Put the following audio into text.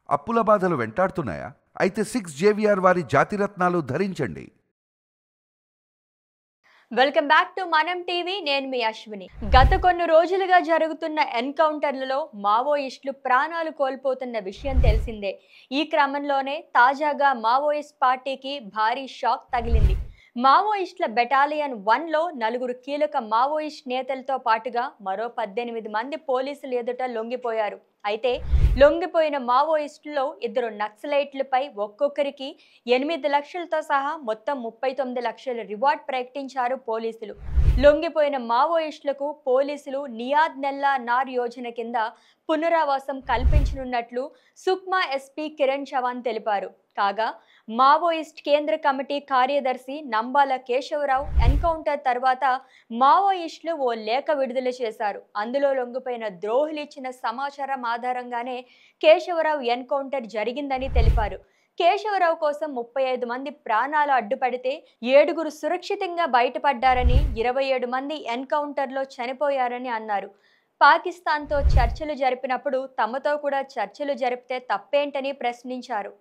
అప్పుల బాధలు వెంటాడుతున్నాయా? అయితే 6 జేవిఆర్ వారి జాతిరత్నాలు ధరించండి. వెల్కమ్ బ్యాక్ టు మనం టీవీ. నేను మీ అశ్విని. గత కొన్ని రోజులుగా జరుగుతున్న ఎన్కౌంటర్లలో మావోయిస్టులు ప్రాణాలు కోల్పోతున్న విషయం తెలిసిందే. ఈ క్రమంలోనే తాజాగా మావోయిస్ట్ పార్టీకి భారీ షాక్ తగిలింది. మావోయిస్టుల బెటాలియన్ 1లో 4 కీలక మావోయిస్ట్ నేతలతో పాటుగా మరో 18 మంది పోలీసులు ఎదుట లొంగిపోయారు. అయితే లొంగిపోయిన మావోయిస్టుల్లో 2 నక్సలైట్లపై ఒక్కొక్కరికి 8 లక్షలతో సహా మొత్తం 39 లక్షల రివార్డ్ ప్రకటించారు పోలీసులు. లొంగిపోయిన మావోయిస్టులకు పోలీసులు నియాద్ నెల్లా నార్ యోజన కింద పునరావాసం కల్పించనున్నట్లు సుక్మా ఎస్పీ కిరణ్ చవాన్ తెలిపారు. కాగా మావోయిస్ట్ కేంద్ర కమిటీ కార్యదర్శి నంబాల కేశవరావు ఎన్కౌంటర్ తర్వాత మావోయిస్టులు ఓ లేఖ విడుదల చేశారు. అందులో లొంగిపోయిన ద్రోహులు ఇచ్చిన సమాచారం ఆధారంగానే కేశవరావు ఎన్కౌంటర్ జరిగిందని తెలిపారు. కేశవరావు కోసం 35 మంది ప్రాణాలు అడ్డుపడితే 7 సురక్షితంగా బయటపడ్డారని, 27 మంది ఎన్కౌంటర్లో చనిపోయారని అన్నారు. పాకిస్తాన్తో చర్చలు జరిపినప్పుడు తమతో కూడా చర్చలు జరిపితే తప్పేంటని ప్రశ్నించారు.